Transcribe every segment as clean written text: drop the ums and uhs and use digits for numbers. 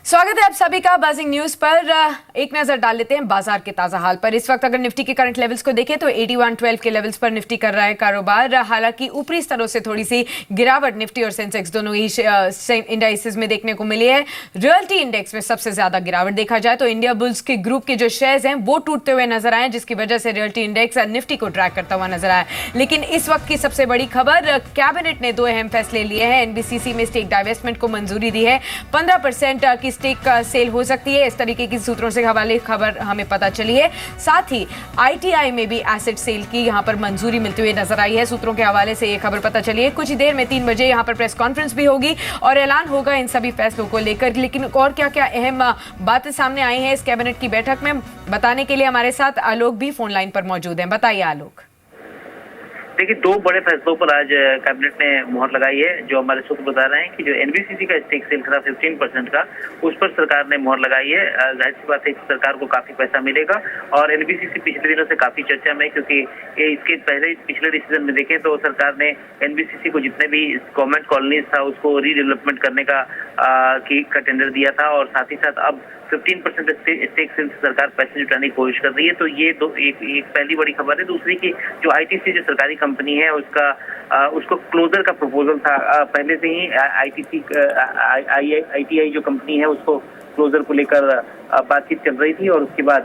स्वागत है आप सभी का बजिंग न्यूज पर। एक नजर डाल लेते हैं बाजार के ताजा हाल पर। इस वक्त अगर निफ्टी के करंट लेवल्स को देखें तो 8112 के लेवल्स पर निफ्टी कर रहा है कारोबार। हालांकि ऊपरी स्तरों से थोड़ी सी गिरावट निफ्टी और सेंसेक्स दोनों ही इंडाइसेस में देखने को मिली है। रियल्टी इंडेक्स में सबसे ज्यादा गिरावट देखा जाए तो इंडिया बुल्स के ग्रुप के जो शेयर्स हैं वो टूटते हुए नजर आए, जिसकी वजह से रियल्टी इंडेक्स निफ्टी को ट्रैक करता हुआ नजर आया। लेकिन इस वक्त की सबसे बड़ी खबर, कैबिनेट ने दो अहम फैसले लिए हैं। एनबीसीसी में स्टेक डाइवेस्टमेंट को मंजूरी दी है। 15% की स्टेक सेल हो सकती है, इस तरीके की सूत्रों से हवाले खबर हमें पता चली है। साथ ही आईटीआई में भी एसेट सेल की यहां पर मंजूरी मिलती हुई नजर आई है। सूत्रों के हवाले से यह खबर पता चली है। कुछ ही देर में 3 बजे यहां पर प्रेस कॉन्फ्रेंस भी होगी और ऐलान होगा इन सभी फैसलों को लेकर। लेकिन और क्या क्या अहम बातें सामने आई हैं इस कैबिनेट की बैठक में, बताने के लिए हमारे साथ आलोक भी फोन लाइन पर मौजूद हैं। बताइए आलोक। देखिए, दो बड़े फैसलों पर आज कैबिनेट ने मुहर लगाई है। जो हमारे सूत्र बता रहे हैं कि जो एनबीसीसी का स्टेक सेल था 15% का, उस पर सरकार ने मुहर लगाई है। जाहिर सी बात है कि सरकार को काफी पैसा मिलेगा और एनबीसीसी पिछले दिनों से काफी चर्चा में, क्योंकि इसके पहले पिछले डिसीजन में देखें तो सरकार ने एनबीसीसी को जितने भी गवर्नमेंट कॉलोनीज था उसको रीडेवलपमेंट करने का टेंडर दिया था और साथ ही साथ अब 15% स्टेक सेल से सरकार पैसे जुटाने की कोशिश कर रही है। तो ये एक पहली बड़ी खबर है। दूसरी की जो आईटीसी जो सरकारी कंपनी है उसको क्लोजर का प्रपोजल था। पहले से ही आईटीआई जो कंपनी है उसको क्लोजर को लेकर बातचीत चल रही थी और उसके बाद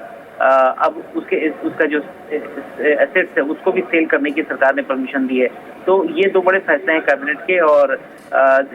अब उसका जो एसेट्स है उसको भी सेल करने की सरकार ने परमिशन दी है। तो ये दो बड़े फैसले हैं कैबिनेट के और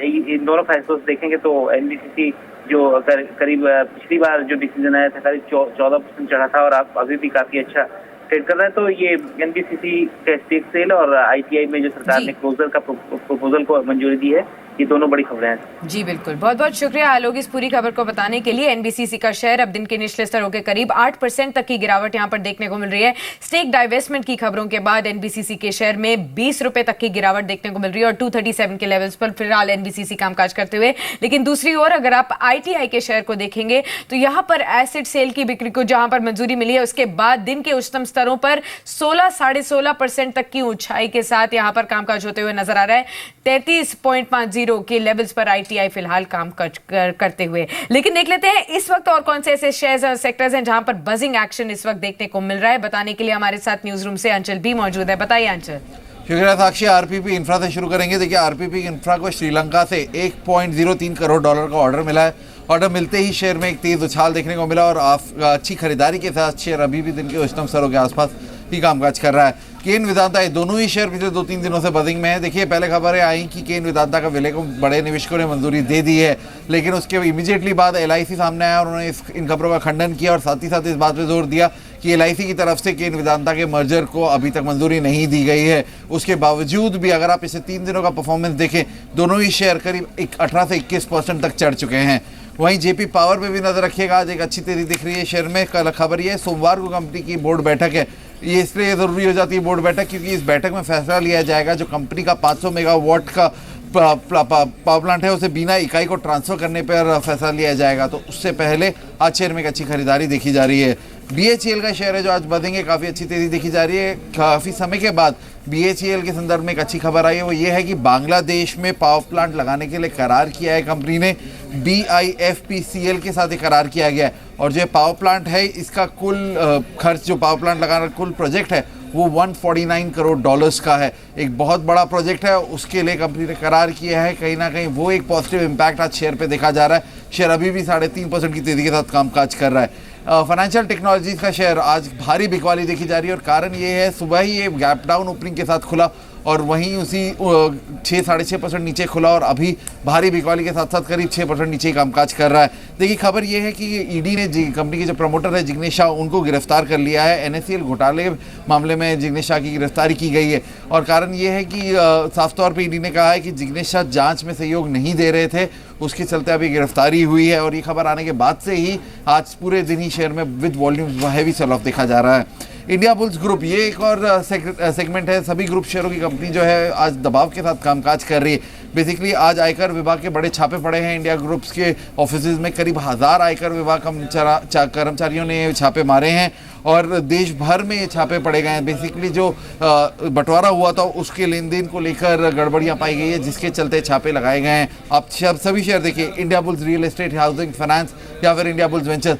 इन दोनों फैसलों से देखेंगे तो एनबीसीसी जो करीब पिछली बार जो डिसीजन आया था करीब 14% चढ़ा था और अब अभी भी काफी अच्छा ट्रेड कर रहा है। तो ये एनबीसीसी का स्टेक सेल और आईटीआई में जो सरकार ने क्लोजर का प्रपोजल को मंजूरी दी है, ये दोनों बड़ी खबरें हैं। जी बिल्कुल, बहुत बहुत शुक्रिया आलोक इस पूरी खबर को बताने के लिए। एनबीसीसी का शेयर अब दिन के निचले स्तरों के करीब 8% तक की गिरावट यहां पर देखने को मिल रही है। स्टेक डाइवेस्टमेंट की खबरों के बाद एनबीसीसी के शेयर में 20 रुपए तक की गिरावट देखने को मिल रही है और 237 के लेवल्स पर फिलहाल एनबीसीसी कामकाज करते हुए। लेकिन दूसरी ओर अगर आप आईटीआई के शेयर को देखेंगे तो यहां पर एसेट सेल की बिक्री को जहां पर मंजूरी मिली है उसके बाद दिन के उच्चतम स्तरों पर 16-16.5% तक की ऊंचाई के साथ यहां पर कामकाज होते हुए नजर आ रहा है। 33.50 के लेवल्स पर आईटीआई फिलहाल काम करते हुए। लेकिन देख लेते हैं इस वक्त और कौन से ऐसे शेयर्स और सेक्टर्स हैं जहां पर बजिंग एक्शन इस वक्त देखने को मिल रहा है। बताने के लिए हमारे साथ न्यूज रूम से अंचल भी मौजूद है। बताइए अंचल। शुक्रिया साक्षी। आरपीपी इंफ्रा से शुरू करेंगे। देखिए, आरपीपी इंफ्रा को श्रीलंका से $1.03 करोड़ का ऑर्डर मिला है। ऑर्डर मिलते ही शेयर में एक तेज उछाल देखने को मिला और अच्छी खरीदारी के साथ शेयर अभी भी दिन के उच्चतम स्तरों के आसपास ही कामकाज कर रहा है। केन वेदांता ये दोनों ही शेयर पिछले 2-3 दिनों से बजिंग में है। देखिए, पहले खबरें आई कि केन वेदांता का विलय को बड़े निवेशकों ने मंजूरी दे दी है, लेकिन उसके इमीडिएटली बाद एलआईसी सामने आया और उन्होंने इन खबरों का खंडन किया और साथ ही साथ इस बात पर जोर दिया कि एलआईसी की तरफ से केन वेदांता के मर्जर को अभी तक मंजूरी नहीं दी गई है। उसके बावजूद भी अगर आप पिछले 3 दिनों का परफॉर्मेंस देखें, दोनों ही शेयर करीब 18 से 21% तक चढ़ चुके हैं। वहीं जेपी पावर पे भी नजर रखिएगा, आज एक अच्छी तेजी दिख रही है शेयर में। कल खबर ये सोमवार को कंपनी की बोर्ड बैठक है। ये इसलिए ज़रूरी हो जाती है बोर्ड बैठक क्योंकि इस बैठक में फैसला लिया जाएगा जो कंपनी का 500 मेगावाट का पावर प्लांट है उसे बिना इकाई को ट्रांसफर करने पर फैसला लिया जाएगा। तो उससे पहले आज शेयर में एक अच्छी खरीदारी देखी जा रही है। बीएचईएल का शेयर है जो आज बढ़ेंगे, काफ़ी अच्छी तेजी देखी जा रही है। काफ़ी समय के बाद बीएचईएल के संदर्भ में एक अच्छी खबर आई है, वो ये है कि बांग्लादेश में पावर प्लांट लगाने के लिए करार किया है कंपनी ने। BIFPCL के साथ एक करार किया गया है और जो पावर प्लांट है इसका कुल खर्च, जो पावर प्लांट लगाना कुल प्रोजेक्ट है वो $149 करोड़ का है। एक बहुत बड़ा प्रोजेक्ट है, उसके लिए कंपनी ने करार किया है। कहीं ना कहीं वो एक पॉजिटिव इम्पैक्ट आज शेयर पे देखा जा रहा है। शेयर अभी भी 3.5% की तेज़ी के साथ कामकाज कर रहा है। फाइनेंशियल टेक्नोलॉजीज का शेयर आज भारी बिकवाली देखी जा रही है और कारण ये है, सुबह ही ये गैप डाउन ओपनिंग के साथ खुला और वहीं उसी 6-6.5% नीचे खुला और अभी भारी बिकवाली के साथ साथ करीब 6% नीचे ही कामकाज कर रहा है। देखिए, खबर ये है कि ईडी ने कंपनी के जो प्रमोटर है जिग्नेश शाह उनको गिरफ्तार कर लिया है। NSCL घोटाले मामले में जिग्नेश शाह की गिरफ्तारी की गई है और कारण ये है कि साफ तौर पर ईडी ने कहा है कि जिग्नेश शाह जाँच में सहयोग नहीं दे रहे थे, उसके चलते अभी गिरफ्तारी हुई है। और ये खबर आने के बाद से ही आज पूरे दिन ही शेयर में with volume heavy sell off देखा जा रहा है। इंडिया बुल्स ग्रुप ये एक और सेगमेंट है। सभी ग्रुप शेयरों की कंपनी जो है आज दबाव के साथ कामकाज कर रही है। बेसिकली आज आयकर विभाग के बड़े छापे पड़े हैं इंडिया ग्रुप्स के ऑफिसेज में। करीब 1000 आयकर विभाग कर्मचारियों ने छापे मारे हैं और देश भर में ये छापे पड़े गए हैं। बेसिकली जो बंटवारा हुआ था उसके लेन देन को लेकर गड़बड़ियां पाई गई है, जिसके चलते छापे लगाए गए हैं। आप सभी शेयर देखिए, India bulls real estate, housing finance या फिर इंडिया बुल्स वेंचर,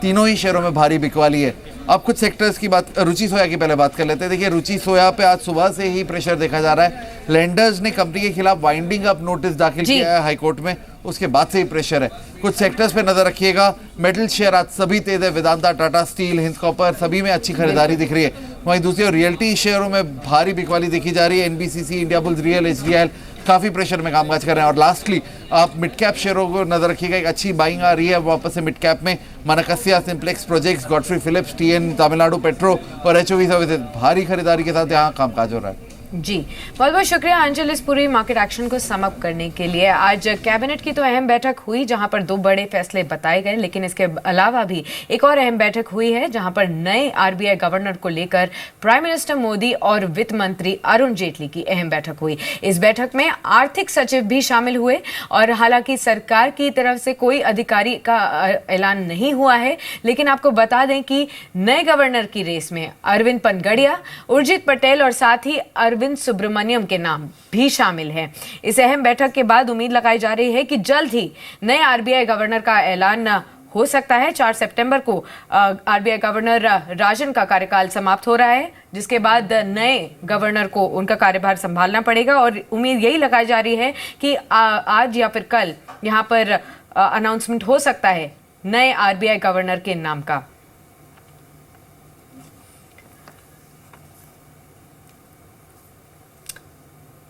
तीनों ही शेयरों में भारी बिकवाली है। अब कुछ सेक्टर्स की बात, रुचि सोया की पहले बात कर लेते हैं। देखिए रुचि सोया पे आज सुबह से ही प्रेशर देखा जा रहा है। लेंडर्स ने कंपनी के खिलाफ वाइंडिंग अप नोटिस दाखिल किया है हाई कोर्ट में, उसके बाद से ही प्रेशर है। कुछ सेक्टर्स पे नजर रखिएगा। मेटल शेयर आज सभी तेज है, वेदांता, टाटा स्टील, हिंद कॉपर, सभी में अच्छी खरीदारी दिख रही है। वहीं दूसरी ओर रियल्टी शेयरों में भारी बिकवाली देखी जा रही है। NBCC, India bulls real, HDIL काफ़ी प्रेशर में कामकाज कर रहे हैं। और लास्टली आप मिड कैप शेयरों को नजर रखिएगा, एक अच्छी बाइंग आ रही है वापस से मिड कैप में। Manaksia, Simplex Projects, Godfrey Phillips, TN, Tamil Nadu Petro और एचओवी सर्विसेज भारी खरीदारी के साथ यहाँ कामकाज हो रहा है। जी बहुत बहुत शुक्रिया अंजल इस पूरी मार्केट एक्शन को सम अप करने के लिए। आज कैबिनेट की तो अहम बैठक हुई जहां पर 2 बड़े फैसले बताए गए, लेकिन इसके अलावा भी एक और अहम बैठक हुई है जहां पर नए आरबीआई गवर्नर को लेकर प्राइम मिनिस्टर मोदी और वित्त मंत्री अरुण जेटली की अहम बैठक हुई। इस बैठक में आर्थिक सचिव भी शामिल हुए और हालांकि सरकार की तरफ से कोई अधिकारी का ऐलान नहीं हुआ है, लेकिन आपको बता दें कि नए गवर्नर की रेस में अरविंद पनगड़िया, उर्जित पटेल और साथ ही अरविंद सुब्रमण्यम के नाम भी शामिल हैं। इस अहम बैठक के बाद उम्मीद लगाई जा रही है कि जल्द ही नए आरबीआई गवर्नर का ऐलान हो सकता है। 4 सितंबर को आरबीआई गवर्नर राजन का कार्यकाल समाप्त हो रहा है, जिसके बाद नए गवर्नर को उनका कार्यभार संभालना पड़ेगा और उम्मीद यही लगाई जा रही है कि आज या फिर कल यहां पर अनाउंसमेंट हो सकता है नए आरबीआई गवर्नर के नाम का।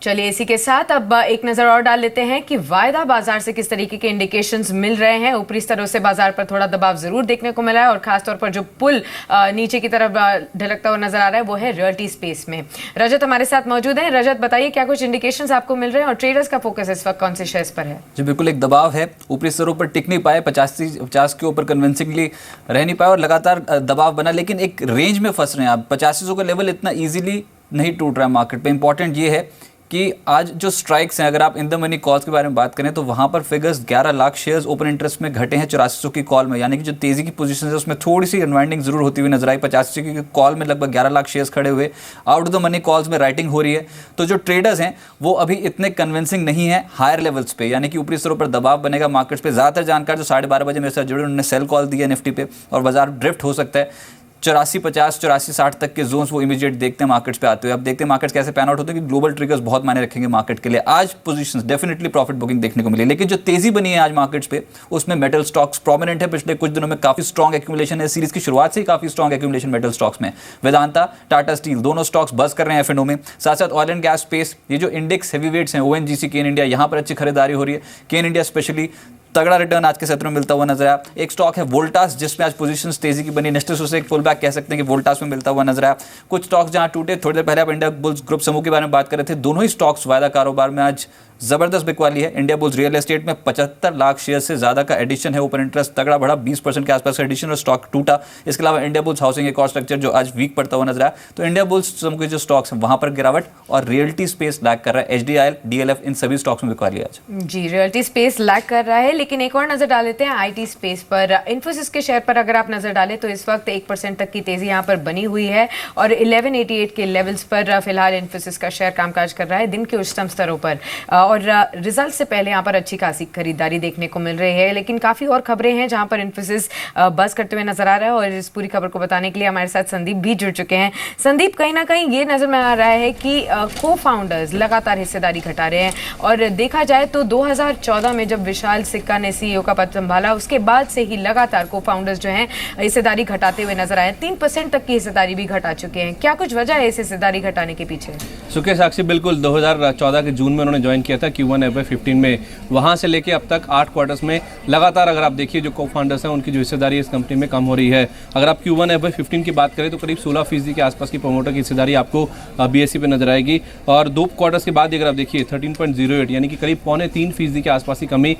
चलिए इसी के साथ अब एक नजर और डाल लेते हैं कि वायदा बाजार से किस तरीके के इंडिकेशंस मिल रहे हैं। ऊपरी स्तरों से बाजार पर थोड़ा दबाव जरूर देखने को मिला है और खासतौर पर जो पुल नीचे की तरफ ढलकता हुआ नजर आ रहा है वो है रियल्टी स्पेस में। रजत हमारे साथ मौजूद है। रजत बताइए क्या कुछ इंडिकेशंस आपको मिल रहे हैं और ट्रेडर्स का फोकस इस वक्त कौन से शेयर्स पर है? जी बिल्कुल, एक दबाव है, ऊपरी स्तरों पर टिक नहीं पाए, 50 के ऊपर कन्विंसिंगली रह नहीं पाए और लगातार दबाव बना, लेकिन एक रेंज में फंस रहे हैं आप। 8500 का लेवल इतना ईजिली नहीं टूट रहा है मार्केट पे। इंपॉर्टेंट ये है कि आज जो स्ट्राइक्स हैं, अगर आप इन द मनी कॉल्स के बारे में बात करें तो वहां पर figures 11 lakh shares open interest में घटे हैं 8400 की कॉल में, यानी कि जो तेजी की पोजीशन है उसमें थोड़ी सी अनवाइंडिंग जरूर होती हुई नजर आई। 8500 की कॉल में लगभग 11 लाख शेयर्स खड़े हुए, out of the money calls में राइटिंग हो रही है। तो जो ट्रेडर्स हैं वो अभी इतने कन्विंसिंग नहीं है हायर लेवल्स पे, यानी कि ऊपरी स्तरों पर दबाव बनेगा मार्केट्स पे। ज्यादातर जानकार जो 12:30 बजे मेरे साथ जुड़े उन्होंने सेल कॉल दी है निफ्टी पे और बाजार ड्रिफ्ट हो सकता है 84-50, 84-60 तक के जोन्स वो इमीडिएट देखते हैं मार्केट्स पे आते हुए। अब देखते हैं मार्केट्स कैसे पैन आउट होते हैं कि ग्लोबल ट्रिगर्स बहुत मायने रखेंगे मार्केट के लिए। आज पोजीशंस डेफिनेटली प्रॉफिट बुकिंग देखने को मिली, लेकिन जो तेजी बनी है आज मार्केट्स पे उसमें मेटल स्टॉक्स प्रोमिनेंट है। पिछले कुछ दिनों में काफी स्ट्रॉन्ग एक्यूमुलेशन है, सीरीज की शुरुआत से ही काफी स्ट्रॉन्ग एक्यूमुलेशन मेटल स्टॉक्स में। वेदांता, टाटा स्टील दोनों स्टॉक्स बस कर रहे हैं एफएनओ में। साथ साथ ऑयल एंड गैस स्पेस, ये जो इंडेक्स हेवीवेट्स हैं ओएनजीसी, केन इंडिया, यहाँ पर अच्छी खरीदारी हो रही है। केन इंडिया स्पेशली तगड़ा रिटर्न आज के सत्र में मिलता हुआ नजर आया। एक स्टॉक है वोल्टास जिसमें आज पोजीशंस तेजी की बनी, निश्चित से एक पुल बैक कह सकते हैं कि वोल्टास में मिलता हुआ नजर आया। कुछ स्टॉक्स जहां टूटे, थोड़ी देर पहले आप इंडिया बुल्स ग्रुप समूह के बारे में बात कर रहे थे, दोनों ही स्टॉक्स वायदा कारोबार में आज जबरदस्त बिकवाली है। इंडिया बुल्स रियल एस्टेट में 75 लाख शेयर से ज्यादा का एडिशन है, ओपन इंटरेस्ट तगड़ा बढ़ा, 20% के आसपास का एडिशन और स्टॉक टूटा। इसके अलावा इंडिया बुल्स हाउसिंग एक और स्ट्रक्चर जो आज वीक पड़ता हुआ नजर आया। तो इंडिया बुल्स समूह के जो स्टॉक्स हैं वहां पर गिरावट और रियल्टी स्पेस लैग कर रहा है। एचडीआईएल, डीएलएफ इन सभी स्टॉक्स में बिकवाली आज। जी रियल्टी स्पेस लैग कर रहा है, लेकिन एक और नजर डाल लेते हैं आईटी स्पेस पर। इन्फोसिस के शेयर पर अगर आप नजर डालें तो इस वक्त 1% तक की तेजी यहां पर बनी हुई है और 1188 के लेवल्स पर फिलहाल इन्फोसिस का शेयर कामकाज कर रहा है दिन के उच्चतम स्तरों पर। और रिजल्ट से पहले यहां पर अच्छी खासी खरीदारी देखने को मिल रही है, लेकिन काफी और खबरें हैं जहां पर इन्फोसिस बस करते हुए नजर आ रहा है। और इस पूरी खबर को बताने के लिए हमारे साथ संदीप भी जुड़ चुके हैं। संदीप, कहीं ना कहीं ये नजर में आ रहा है कि को फाउंडर्स लगातार हिस्सेदारी घटा रहे हैं और देखा जाए तो 2014 में जब विशाल सिक्का ने सीईओ का पद संभाला उसके बाद से ही लगातार को फाउंडर्स जो हैं हिस्सेदारी घटाते हुए नजर आए। 3% तक की हिस्सेदारी भी घटा चुके हैं। क्या कुछ वजह है इस हिस्सेदारी घटाने के पीछे? सुके साक्षी, बिल्कुल 2014 के जून में उन्होंने ज्वाइन किया था Q1 FY15 में। वहां से लेके अब तक 8 क्वार्टर्स में लगातार अगर आप देखिए जो को फाउंडर्स हैं उनकी जो हिस्सेदारी इस कंपनी में कम हो रही है। अगर आप Q1 FY15 की बात करें तो करीब 16% के आसपास की प्रमोटर की हिस्सेदारी आपको BSE पे नजर आएगी और 2 क्वार्टर्स के बाद अगर आप देखिए 13.08 यानी कि करीब 3.25% के आसपास की कमी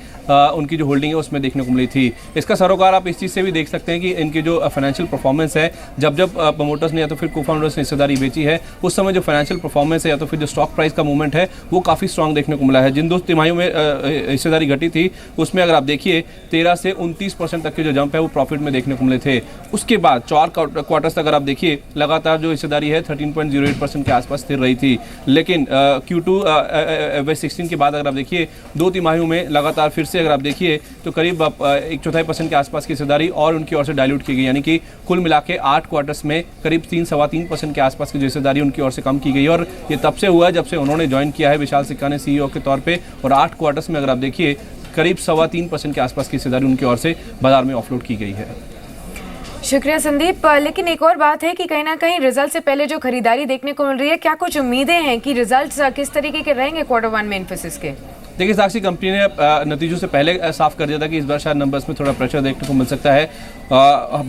उनकी जो होल्डिंग है उसमें देखने को मिली थी। इसका सरोकार आप इस चीज़ से भी देख सकते हैं कि इनकी जो फाइनेंशियल परफॉर्मेंस है, जब प्रमोटर्स ने या तो फिर को फाउंडर्स ने हिस्सेदारी बेची है, उस समय जो फाइनेंशियल परफॉर्मेंस है या तो फिर जो स्टॉक प्राइस का मूवमेंट है वो काफ़ी स्ट्रॉन्ग देखने को मिला है। जिन 2 तिमाहियों में हिस्सेदारी घटी थी उसमें अगर आप देखिए 13 से 29% तक के जो जंप है वो प्रॉफिट में देखने को मिले थे। उसके बाद 4 क्वार्टर्स तक अगर आप देखिए लगातार जो हिस्सेदारी है 13.08% के आसपास स्थिर रही थी। लेकिन Q2 FY16 के बाद अगर आप देखिए 2 तिमाहियों में लगातार फिर से अगर आप देखिए तो करीब 1/4% के आसपास की हिस्सेदारी और उनकी ओर से डाइल्यूट की गई, यानी कि कुल मिला के 8 क्वार्टर्स में करीब 3-3.25% के आसपास की जो हिस्सेदारी उनकी ओर से कम की गई। और ये तब से हुआ है जब से उन्होंने ज्वाइन किया है विशाल सिक्का ने CEO के तौर पे, और 8 क्वार्टर्स में अगर आप देखिए करीब 3.25% के आसपास की हिस्सेदारी उनकी ओर से बाजार में ऑफलोड की गई है। शुक्रिया संदीप। लेकिन एक और बात है कि कहीं ना कहीं रिजल्ट से पहले जो खरीदारी देखने को मिल रही है, क्या कुछ उम्मीदें हैं कि रिजल्ट्स किस तरीके के रहेंगे Q1 में इन्फोसिस के? देखिए, साक्षी कंपनी ने नतीजों से पहले साफ कर दिया था कि इस बार शायद नंबर्स में थोड़ा प्रेशर देखने को मिल सकता है।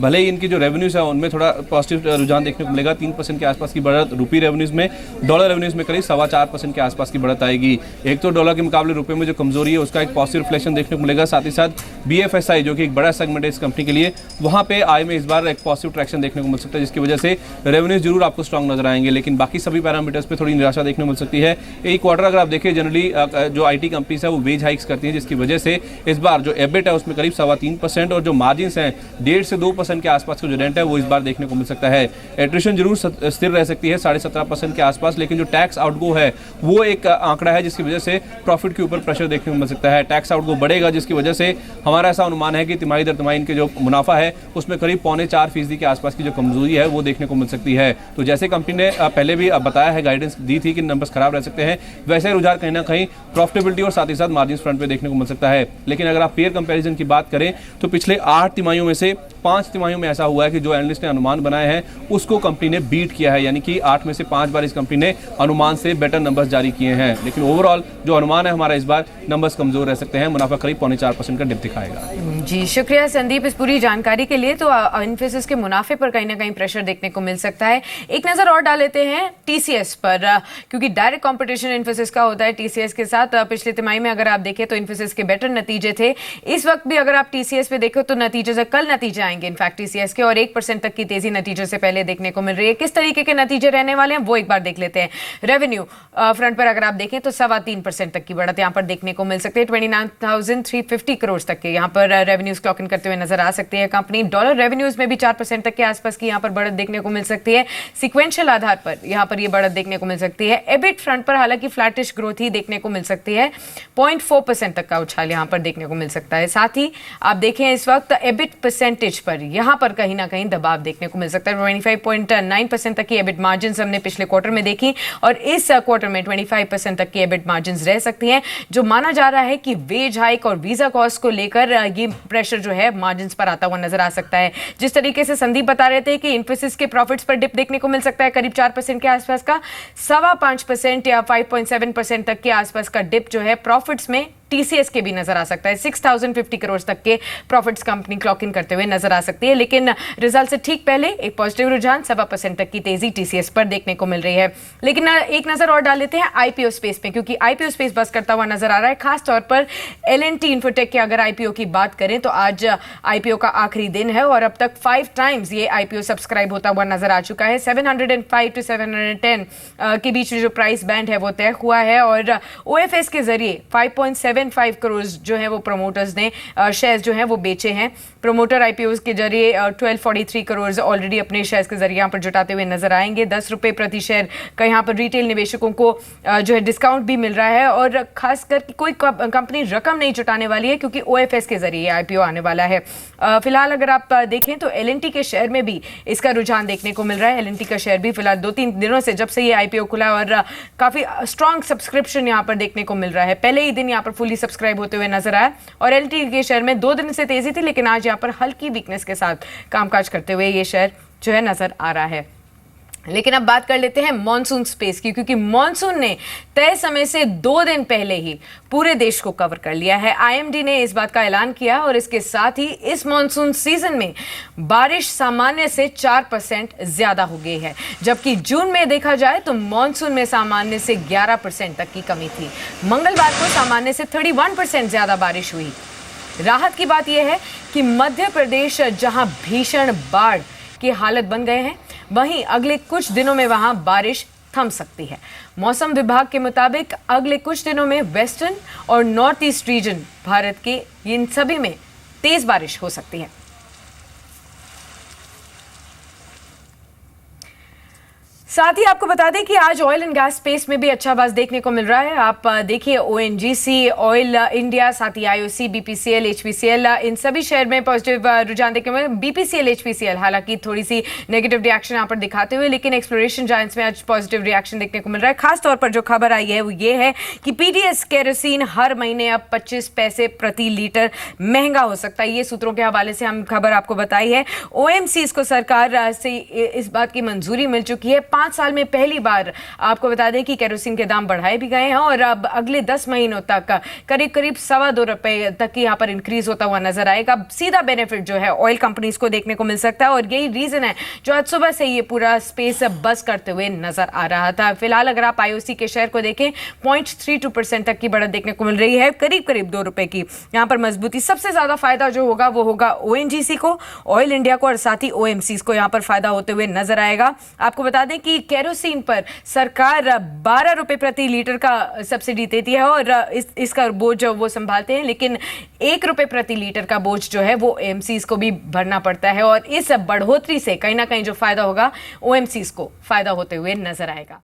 भले ही इनकी जो रेवेन्यूज़ है उनमें थोड़ा पॉजिटिव रुझान देखने को मिलेगा, 3% के आसपास की बढ़त रुपी रेवेन्यूज़ में, डॉलर रेवेन्यूज़ में करीब 4.25% के आसपास की बढ़त आएगी। एक तो डॉलर के मुकाबले रुपये में जो कमजोरी है उसका एक पॉजिटिव रिफ्लेक्शन देखने को मिलेगा। साथ ही साथ BFSI जो कि एक बड़ा सेगमेंट है इस कंपनी के लिए, वहाँ पे आय में इस बार एक पॉजिटिव ट्रैक्शन देखने को मिल सकता है, जिसकी वजह से रेवेन्यूज जरूर आपको स्ट्रॉन्ग नजर आएंगे, लेकिन बाकी सभी पैरामीटर्स पे थोड़ी निराशा देखने को मिल सकती है। एक क्वार्टर अगर आप देखिए जनरली जो IT कंपनीज है वो वेज हाइक्स करती हैं, जिसकी वजह से इस बार जो EBIT है उसमें करीब 3.25% और जो मार्जिन्स हैं 1.5 से 2% के आसपास का जो रेंट है वो इस बार देखने को मिल सकता है। एट्रिशन जरूर स्थिर रह सकती है 17.5% के आसपास, लेकिन जो टैक्स आउटगो है वो एक आंकड़ा है जिसकी वजह से प्रॉफिट के ऊपर प्रेशर देखने को मिल सकता है। टैक्स आउटगो बढ़ेगा जिसकी वजह से हमारा ऐसा अनुमान है कि तिमाही दर तिमाही इनके जो मुनाफा है उसमें करीब 3.25% के आसपास की जो कमजोरी है वो देखने को मिल सकती है। तो जैसे कंपनी ने पहले भी बताया है, गाइडेंस दी थी कि नंबर्स खराब रह सकते हैं, वैसे रुझान कहीं ना कहीं प्रॉफिटेबिलिटी और साथ ही साथ मार्जिन फ्रंट पे देखने को मिल सकता है। लेकिन अगर आप पेयर कंपैरिजन की बात करें तो पिछले 8 तिमाहियों में से 5 तिमाहियों में ऐसा हुआ है कि जो एनालिस्ट ने अनुमान बनाए हैं उसको कंपनी ने बीट किया है, यानी कि 8 में से 5 बार इस कंपनी ने अनुमान से बेटर नंबर्स जारी किए हैं। लेकिन ओवरऑल जो अनुमान है हमारा इस बार नंबर्स कमजोर रह सकते हैं, मुनाफा करीब 4.25% का डिप दिखाएगा। जी शुक्रिया संदीप इस पूरी जानकारी के लिए। तो इन्फोसिस के मुनाफे पर कहीं ना कहीं प्रेशर देखने को मिल सकता है। एक नजर और डाल लेते हैं TCS पर, क्योंकि डायरेक्ट कंपटीशन इन्फोसिस का होता है TCS के साथ। पिछले तिमाही में अगर आप देखें तो इन्फोसिस के बेटर नतीजे थे। इस वक्त भी अगर आप TCS पे देखो तो नतीजे से कल नतीजे आएंगे इनफैक्ट TCS के, और 1% तक की तेजी नतीजों से पहले देखने को मिल रही है। किस तरीके के नतीजे रहने वाले हैं वो एक बार देख लेते हैं। रेवेन्यू फ्रंट पर अगर आप देखें तो 3.25% तक की बढ़त यहाँ पर देखने को मिल सकती है। 29,350 करोड़ तक के यहाँ पर रेवेन्यूज क्लॉक इन करते हुए नजर आ सकती है कंपनी। डॉलर रेवेन्यूज में भी 4% तक के आसपास की यहाँ पर बढ़त देखने को मिल सकती है। सिक्वेंशियल आधार पर यहाँ पर ये बढ़त देखने को मिल सकती है। EBIT फ्रंट पर हालांकि फ्लैटिश ग्रोथ ही देखने को मिल सकती है, 0.4% तक का उछाल यहाँ पर देखने को मिल सकता है। साथ ही आप देखें इस वक्त EBIT परसेंटेज पर यहाँ पर कहीं ना कहीं दबाव देखने को मिल सकता है। 25.9% तक की EBIT मार्जिन हमने पिछले क्वार्टर में देखी और इस क्वार्टर में 25% तक की EBIT मार्जिन रह सकती हैं, जो माना जा रहा है कि वेज हाइक और वीजा कॉस्ट को लेकर ये प्रेशर जो है मार्जिन पर आता हुआ नजर आ सकता है। जिस तरीके से संदीप बता रहे थे कि इन्फोसिस के प्रॉफिट्स पर डिप देखने को मिल सकता है करीब 4% के आसपास का, 5.25% या 5.7% तक के आसपास का डिप जो है प्रॉफिट्स में TCS के भी नजर आ सकता है। 6,050 करोड़ तक के प्रॉफिट्स कंपनी क्लॉक इन करते हुए नजर आ सकती है। लेकिन रिजल्ट से ठीक पहले एक पॉजिटिव रुझान 7% तक की तेजी TCS पर देखने को मिल रही है। लेकिन एक नजर और डाल लेते हैं IPO स्पेस पे, क्योंकि IPO स्पेस बस करता हुआ नजर आ रहा है। खासतौर पर L&T इन्फोटेक के अगर IPO की बात करें तो आज IPO का आखिरी दिन है और अब तक 5 टाइम्स ये IPO सब्सक्राइब होता हुआ नजर आ चुका है। 705 to 710 के बीच में जो प्राइस बैंड है वो तय हुआ है और OFS के जरिए 5.75 करोड़ जो है वो प्रमोटर्स ने शेयर्स जो है वो बेचे हैं। प्रमोटर IPOs के जरिए 1243 करोड़ ऑलरेडी अपने शेयर्स के जरिए यहाँ पर जुटाते हुए नजर आएंगे। 10 रुपए प्रति शेयर का यहाँ पर रिटेल निवेशकों को जो है डिस्काउंट भी मिल रहा है और खासकर कोई कंपनी रकम नहीं जुटाने वाली है क्योंकि OFS के जरिए IPO आने वाला है। फिलहाल अगर आप देखें तो L&T के शेयर में भी इसका रुझान देखने को मिल रहा है। L&T का शेयर भी फिलहाल 2-3 दिनों से जब से ये IPO खुला और काफी स्ट्रॉन्ग सब्सक्रिप्शन यहाँ पर देखने को मिल रहा है। पहले ही दिन यहाँ पर फुली सब्सक्राइब होते हुए नजर आया और L&T के शेयर में 2 दिन से तेजी थी, लेकिन आज यहाँ पर हल्की वीकनेस के साथ कामकाज करते हुए ये शेयर जो है नजर आ रहा है। लेकिन अब बात कर लेते हैं मॉनसून स्पेस की, क्योंकि मॉनसून ने तय समय से 2 दिन पहले ही पूरे देश को कवर कर लिया है। IMD ने इस बात का ऐलान किया और इसके साथ ही इस मॉनसून सीजन में बारिश सामान्य से 4% ज्यादा हो गई है, जबकि जून में देखा जाए तो मॉनसून में सामान्य से 11% तक की कमी थी। मंगलवार को सामान्य से 31% ज्यादा बारिश हुई। राहत की बात यह है कि मध्य प्रदेश जहां भीषण बाढ़ की हालत बन गए हैं, वहीं अगले कुछ दिनों में वहां बारिश थम सकती है। मौसम विभाग के मुताबिक अगले कुछ दिनों में वेस्टर्न और नॉर्थ ईस्ट रीजन भारत के इन सभी में तेज बारिश हो सकती है। साथ ही आपको बता दें कि आज ऑयल एंड गैस स्पेस में भी अच्छा बाज़ देखने को मिल रहा है। आप देखिए ओएनजीसी, ऑयल इंडिया, साथ ही आईओसी, बीपीसीएल, एचपीसीएल, इन सभी शेयर में पॉजिटिव रुझान देखने को मिल रहा है। बीपीसीएल, एचपीसीएल हालांकि थोड़ी सी नेगेटिव रिएक्शन यहाँ पर दिखाते हुए, लेकिन एक्सप्लोरेशन जायंट्स में आज पॉजिटिव रिएक्शन देखने को मिल रहा है। खासतौर पर जो खबर आई है वो ये है कि पीडीएस केरोसिन हर महीने अब 25 पैसे प्रति लीटर महंगा हो सकता है। ये सूत्रों के हवाले से हम खबर आपको बताई है। ओएमसीज को सरकार से इस बात की मंजूरी मिल चुकी है। 5 साल में पहली बार आपको बता दें कि केरोसिन के दाम बढ़ाए भी गए हैं और अब अगले 10 महीनों तक करीब करीब ₹2.25 तक की यहाँ पर इंक्रीज होता हुआ नजर आएगा। सीधा बेनिफिट जो है ऑयल कंपनीज को देखने को मिल सकता है और यही रीजन है जो आज सुबह से ये पूरा स्पेस बस करते हुए नजर आ रहा था। फिलहाल अगर आप आईओसी के शेयर को देखें 0.32% तक की बढ़त देखने को मिल रही है, करीब करीब ₹2 की यहाँ पर मजबूती। सबसे ज्यादा फायदा जो होगा वो होगा ओएनजीसी को, ऑयल इंडिया को और साथ ही ओएमसीज को यहाँ पर फायदा होते हुए नजर आएगा। आपको बता दें कि केरोसिन पर सरकार ₹12 प्रति लीटर का सब्सिडी देती है और इसका बोझ वो संभालते हैं, लेकिन ₹1 प्रति लीटर का बोझ जो है वो ओएमसीज को भी भरना पड़ता है और इस बढ़ोतरी से कहीं ना कहीं जो फायदा होगा ओएमसीज को फायदा होते हुए नजर आएगा।